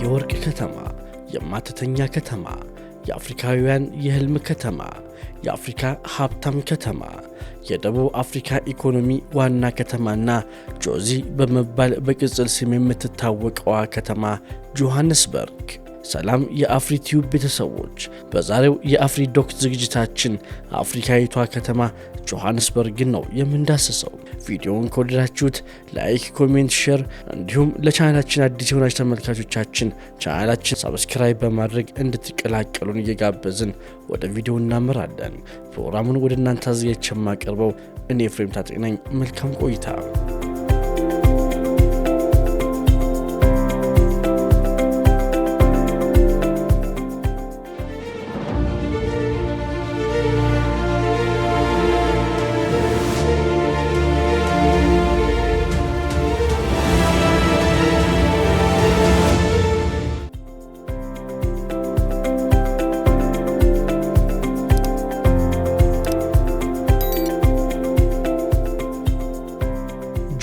የወርቅ ከተማ፣ የማትተኛ ከተማ፣ የአፍሪካውያን የህልም ከተማ፣ የአፍሪካ ሀብታም ከተማ፣ የደቡብ አፍሪካ ኢኮኖሚ ዋና ከተማና ጆዚ በመባል በቅጽል ስም የምትታወቀዋ ከተማ ጆሃንስበርግ። ሰላም የአፍሪቲዩብ ቤተሰቦች፣ በዛሬው የአፍሪዶክ ዝግጅታችን አፍሪካዊቷ ከተማ ጆሃንስበርግን ነው የምንዳስሰው። ቪዲዮውን ከወደዳችሁት ላይክ፣ ኮሜንት፣ ሼር እንዲሁም ለቻናላችን አዲስ የሆናችሁ ተመልካቾቻችን ቻናላችን ሰብስክራይብ በማድረግ እንድትቀላቀሉን እየጋበዝን ወደ ቪዲዮ እናመራለን። ፕሮግራሙን ወደ እናንተ አዘጋጅቼ የማቀርበው እኔ ኤፍሬም ታጠቅ ነኝ። መልካም ቆይታ።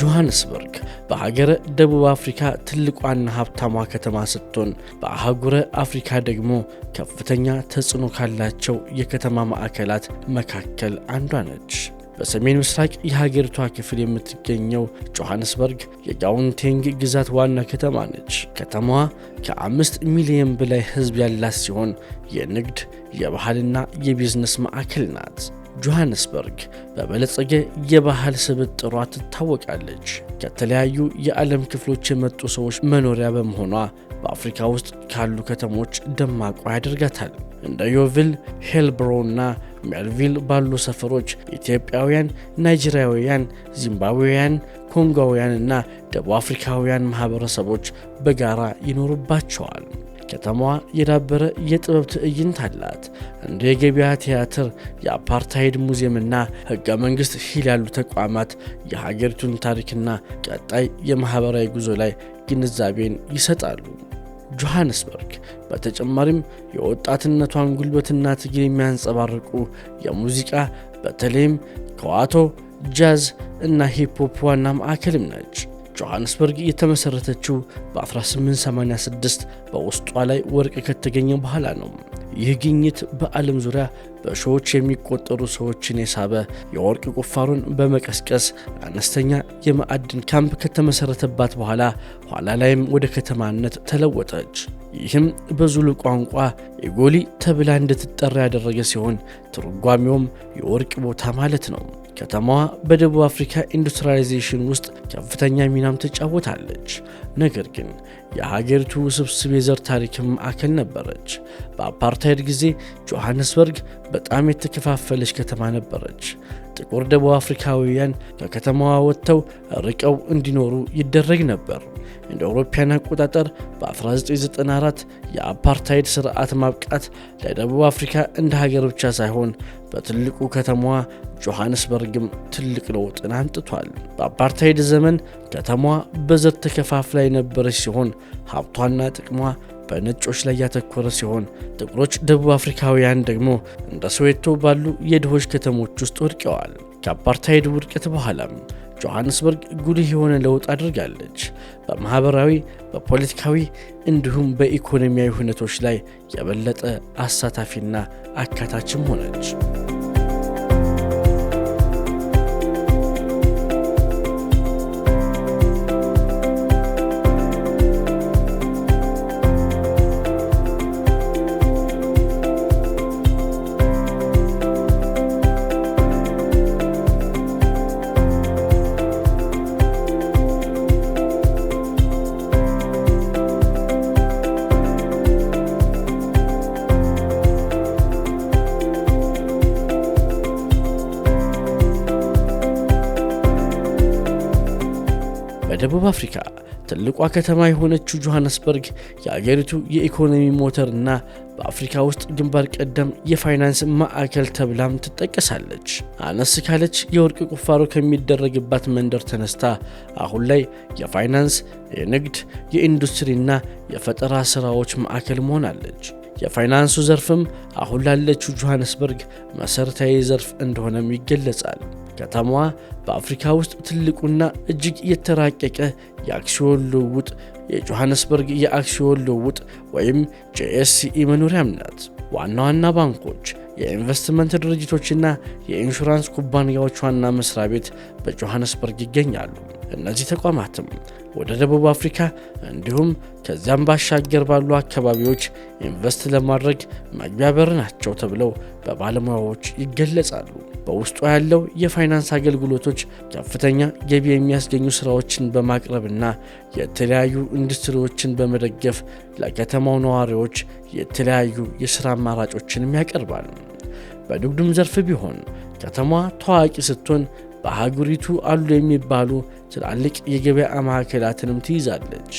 ጆሃንስበርግ በሀገረ ደቡብ አፍሪካ ትልቋና ሀብታሟ ከተማ ስትሆን በአህጉረ አፍሪካ ደግሞ ከፍተኛ ተጽዕኖ ካላቸው የከተማ ማዕከላት መካከል አንዷ ነች። በሰሜን ምስራቅ የሀገሪቷ ክፍል የምትገኘው ጆሃንስበርግ የጋውንቴንግ ግዛት ዋና ከተማ ነች። ከተማዋ ከ5 ሚሊዮን በላይ ሕዝብ ያላት ሲሆን የንግድ የባህልና የቢዝነስ ማዕከል ናት። ጆሃንስበርግ በበለጸገ የባህል ስብጥሯ ትታወቃለች። ከተለያዩ የዓለም ክፍሎች የመጡ ሰዎች መኖሪያ በመሆኗ በአፍሪካ ውስጥ ካሉ ከተሞች ደማቋ ያደርጋታል። እንደ ዮቪል፣ ሄልብሮና ሜልቪል ባሉ ሰፈሮች ኢትዮጵያውያን፣ ናይጄሪያውያን፣ ዚምባብዌያን፣ ኮንጎውያንና ደቡብ አፍሪካውያን ማህበረሰቦች በጋራ ይኖሩባቸዋል። ከተማዋ የዳበረ የጥበብ ትዕይንት አላት። እንደ የገበያ ቲያትር፣ የአፓርታይድ ሙዚየምና ሕገ መንግሥት ሂል ያሉ ተቋማት የሀገሪቱን ታሪክና ቀጣይ የማኅበራዊ ጉዞ ላይ ግንዛቤን ይሰጣሉ። ጆሃንስበርግ በተጨማሪም የወጣትነቷን ጉልበትና ትግል የሚያንጸባርቁ የሙዚቃ በተለይም ከዋቶ፣ ጃዝ እና ሂፕሆፕ ዋና ማዕከልም ነች። ጆሃንስበርግ የተመሰረተችው በ1886 በውስጧ ላይ ወርቅ ከተገኘ በኋላ ነው። ይህ ግኝት በዓለም ዙሪያ በሺዎች የሚቆጠሩ ሰዎችን የሳበ የወርቅ ቁፋሮን በመቀስቀስ አነስተኛ የማዕድን ካምፕ ከተመሰረተባት በኋላ ኋላ ላይም ወደ ከተማነት ተለወጠች። ይህም በዙሉ ቋንቋ ኤጎሊ ተብላ እንድትጠራ ያደረገ ሲሆን ትርጓሜውም የወርቅ ቦታ ማለት ነው። ከተማዋ በደቡብ አፍሪካ ኢንዱስትሪያላይዜሽን ውስጥ ከፍተኛ ሚናም ትጫወታለች። ነገር ግን የሀገሪቱ ውስብስብ የዘር ታሪክም ማዕከል ነበረች። በአፓርታይድ ጊዜ ጆሃንስበርግ በጣም የተከፋፈለች ከተማ ነበረች። ጥቁር ደቡብ አፍሪካውያን ከከተማዋ ወጥተው ርቀው እንዲኖሩ ይደረግ ነበር። እንደ አውሮፓውያን አቆጣጠር በ1994 የአፓርታይድ ስርዓት ማብቃት ለደቡብ አፍሪካ እንደ ሀገር ብቻ ሳይሆን በትልቁ ከተማዋ ጆሃንስበርግም ትልቅ ለውጥን አምጥቷል። በአፓርታይድ ዘመን ከተማዋ በዘር ተከፋፍላ የነበረች ሲሆን ሀብቷና ጥቅሟ በነጮች ላይ ያተኮረ ሲሆን ጥቁሮች ደቡብ አፍሪካውያን ደግሞ እንደ ሶዌቶ ባሉ የድሆች ከተሞች ውስጥ ወድቀዋል። ከአፓርታይድ ውድቀት በኋላም ጆሃንስበርግ ጉልህ የሆነ ለውጥ አድርጋለች። በማህበራዊ፣ በፖለቲካዊ እንዲሁም በኢኮኖሚያዊ ሁኔታዎች ላይ የበለጠ አሳታፊና አካታችም ሆነች። በደቡብ አፍሪካ ትልቋ ከተማ የሆነችው ጆሃንስበርግ የአገሪቱ የኢኮኖሚ ሞተርና በአፍሪካ ውስጥ ግንባር ቀደም የፋይናንስ ማዕከል ተብላም ትጠቀሳለች። አነስ ካለች የወርቅ ቁፋሮ ከሚደረግባት መንደር ተነስታ አሁን ላይ የፋይናንስ፣ የንግድ፣ የኢንዱስትሪና የፈጠራ ስራዎች ማዕከል ሆናለች። የፋይናንሱ ዘርፍም አሁን ላለችው ጆሃንስበርግ መሰረታዊ ዘርፍ እንደሆነም ይገለጻል። ከተማዋ በአፍሪካ ውስጥ ትልቁና እጅግ የተራቀቀ የአክሲዮን ልውውጥ የጆሃንስበርግ የአክሲዮን ልውውጥ ወይም JSE መኖሪያም ናት። ዋና ዋና ባንኮች፣ የኢንቨስትመንት ድርጅቶችና የኢንሹራንስ ኩባንያዎች ዋና መስሪያ ቤት በጆሃንስበርግ ይገኛሉ። እነዚህ ተቋማትም ወደ ደቡብ አፍሪካ እንዲሁም ከዚያም ባሻገር ባሉ አካባቢዎች ኢንቨስት ለማድረግ መግቢያ በር ናቸው ተብለው በባለሙያዎች ይገለጻሉ። በውስጡ ያለው የፋይናንስ አገልግሎቶች ከፍተኛ ገቢ የሚያስገኙ ስራዎችን በማቅረብና የተለያዩ ኢንዱስትሪዎችን በመደገፍ ለከተማው ነዋሪዎች የተለያዩ የሥራ አማራጮችንም ያቀርባል። በንግዱም ዘርፍ ቢሆን ከተማዋ ታዋቂ ስትሆን በሀገሪቱ አሉ የሚባሉ ትላልቅ የገበያ ማዕከላትንም ትይዛለች።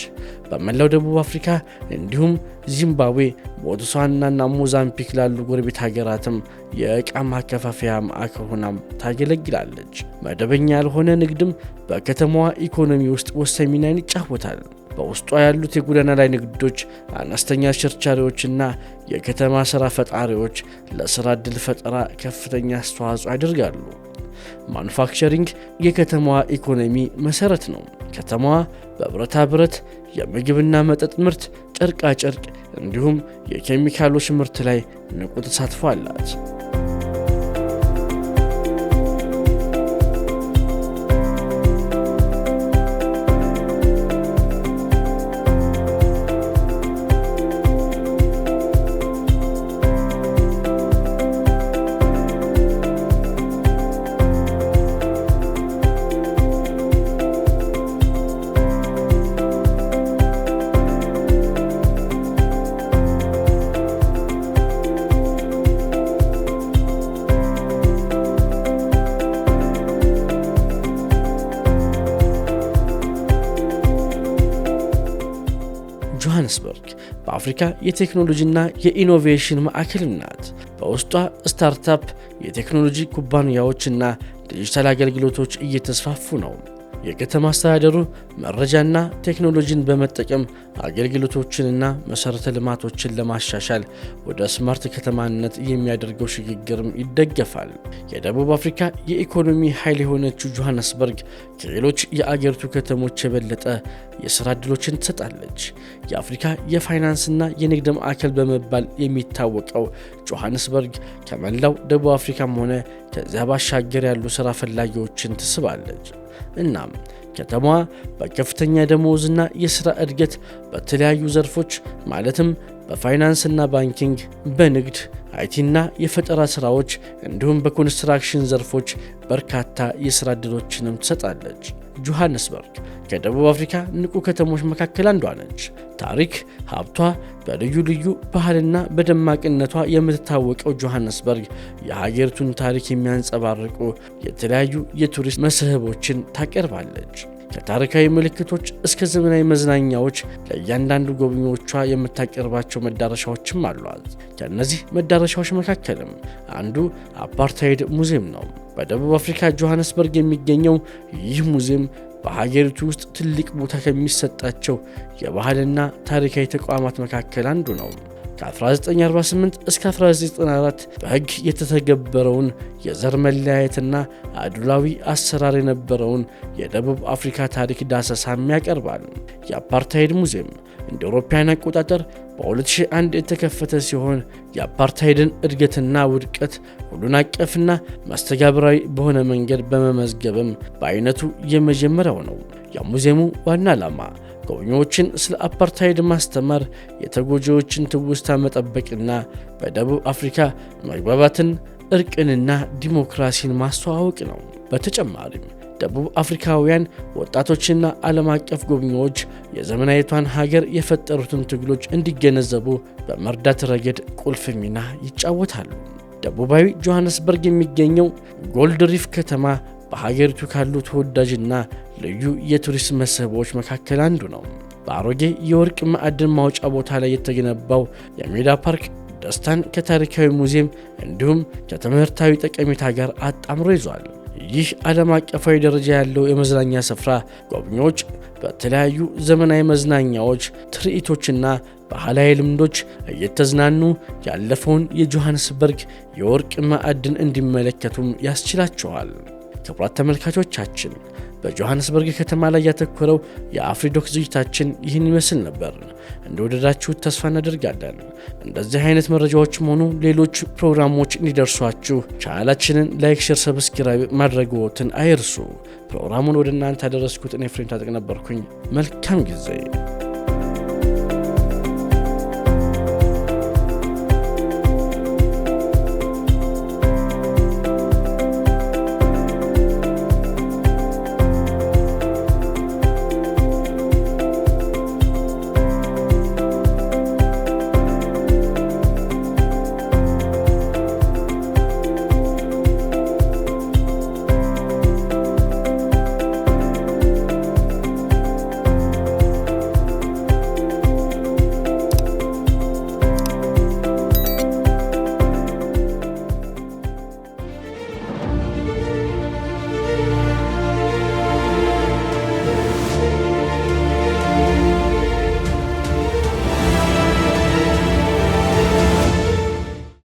በመላው ደቡብ አፍሪካ እንዲሁም ዚምባብዌ፣ ቦትስዋናና ሞዛምቢክ ላሉ ጎረቤት ሀገራትም የዕቃ ማከፋፈያ ማዕከል ሆናም ታገለግላለች። መደበኛ ያልሆነ ንግድም በከተማዋ ኢኮኖሚ ውስጥ ወሳኝ ሚናን ይጫወታል። በውስጧ ያሉት የጎዳና ላይ ንግዶች፣ አነስተኛ ቸርቻሪዎችና የከተማ ሥራ ፈጣሪዎች ለሥራ ዕድል ፈጠራ ከፍተኛ አስተዋጽኦ ያደርጋሉ። ማኑፋክቸሪንግ የከተማዋ ኢኮኖሚ መሰረት ነው። ከተማዋ በብረታ ብረት፣ የምግብና መጠጥ ምርት፣ ጨርቃ ጨርቅ እንዲሁም የኬሚካሎች ምርት ላይ ንቁ ተሳትፎ አላት። ጆሃንስበርግ በአፍሪካ የቴክኖሎጂና የኢኖቬሽን ማዕከል ናት። በውስጧ ስታርታፕ፣ የቴክኖሎጂ ኩባንያዎችና ዲጂታል አገልግሎቶች እየተስፋፉ ነው። የከተማ አስተዳደሩ መረጃና ቴክኖሎጂን በመጠቀም አገልግሎቶችንና መሰረተ ልማቶችን ለማሻሻል ወደ ስማርት ከተማነት የሚያደርገው ሽግግርም ይደገፋል። የደቡብ አፍሪካ የኢኮኖሚ ኃይል የሆነችው ጆሃንስበርግ ከሌሎች የአገሪቱ ከተሞች የበለጠ የሥራ ዕድሎችን ትሰጣለች። የአፍሪካ የፋይናንስና የንግድ ማዕከል በመባል የሚታወቀው ጆሃንስበርግ ከመላው ደቡብ አፍሪካም ሆነ ከዚያ ባሻገር ያሉ ሥራ ፈላጊዎችን ትስባለች። እናም ከተማዋ በከፍተኛ ደሞዝና የሥራ እድገት በተለያዩ ዘርፎች ማለትም በፋይናንስና ባንኪንግ፣ በንግድ፣ አይቲና የፈጠራ ሥራዎች እንዲሁም በኮንስትራክሽን ዘርፎች በርካታ የሥራ ዕድሎችንም ትሰጣለች። ጆሃንስበርግ ከደቡብ አፍሪካ ንቁ ከተሞች መካከል አንዷ ነች። ታሪክ ሀብቷ በልዩ ልዩ ባህልና በደማቅነቷ የምትታወቀው ጆሃንስበርግ የሀገሪቱን ታሪክ የሚያንጸባርቁ የተለያዩ የቱሪስት መስህቦችን ታቀርባለች። ከታሪካዊ ምልክቶች እስከ ዘመናዊ መዝናኛዎች ለእያንዳንዱ ጎብኚዎቿ የምታቀርባቸው መዳረሻዎችም አሏት። ከእነዚህ መዳረሻዎች መካከልም አንዱ አፓርታይድ ሙዚየም ነው። በደቡብ አፍሪካ ጆሃንስበርግ የሚገኘው ይህ ሙዚየም በሀገሪቱ ውስጥ ትልቅ ቦታ ከሚሰጣቸው የባህልና ታሪካዊ ተቋማት መካከል አንዱ ነው። ከ1948 እስከ 1994 በሕግ የተተገበረውን የዘር መለያየትና አድሏዊ አሰራር የነበረውን የደቡብ አፍሪካ ታሪክ ዳሰሳም ያቀርባል። የአፓርታይድ ሙዚየም እንደ አውሮፓውያን አቆጣጠር በ2001 የተከፈተ ሲሆን የአፓርታይድን እድገትና ውድቀት ሁሉን አቀፍና መስተጋብራዊ በሆነ መንገድ በመመዝገብም በአይነቱ የመጀመሪያው ነው። የሙዚየሙ ዋና ዓላማ ጎብኚዎችን ስለ አፓርታይድ ማስተማር፣ የተጎጂዎችን ትውስታ መጠበቅና በደቡብ አፍሪካ መግባባትን፣ እርቅንና ዲሞክራሲን ማስተዋወቅ ነው። በተጨማሪም ደቡብ አፍሪካውያን ወጣቶችና ዓለም አቀፍ ጎብኚዎች የዘመናዊቷን ሀገር የፈጠሩትን ትግሎች እንዲገነዘቡ በመርዳት ረገድ ቁልፍ ሚና ይጫወታሉ። ደቡባዊ ጆሃንስበርግ የሚገኘው ጎልድ ሪፍ ከተማ በሀገሪቱ ካሉ ተወዳጅና ልዩ የቱሪስት መስህቦች መካከል አንዱ ነው። በአሮጌ የወርቅ ማዕድን ማውጫ ቦታ ላይ የተገነባው የሜዳ ፓርክ ደስታን ከታሪካዊ ሙዚየም እንዲሁም ከትምህርታዊ ጠቀሜታ ጋር አጣምሮ ይዟል። ይህ ዓለም አቀፋዊ ደረጃ ያለው የመዝናኛ ስፍራ ጎብኚዎች በተለያዩ ዘመናዊ መዝናኛዎች፣ ትርኢቶችና ባህላዊ ልምዶች እየተዝናኑ ያለፈውን የጆሃንስበርግ የወርቅ ማዕድን እንዲመለከቱም ያስችላቸዋል። ክቡራት ተመልካቾቻችን በጆሃንስበርግ ከተማ ላይ ያተኮረው የአፍሪዶክ ዝግጅታችን ይህን ይመስል ነበር። እንደወደዳችሁት ተስፋ እናደርጋለን። እንደዚህ አይነት መረጃዎችም ሆኑ ሌሎች ፕሮግራሞች እንዲደርሷችሁ ቻናላችንን ላይክ፣ ሼር፣ ሰብስክራይብ ማድረግዎትን አይርሱ። ፕሮግራሙን ወደ እናንተ ያደረስኩት እኔ ፍሬም ታጠቅ ነበርኩኝ። መልካም ጊዜ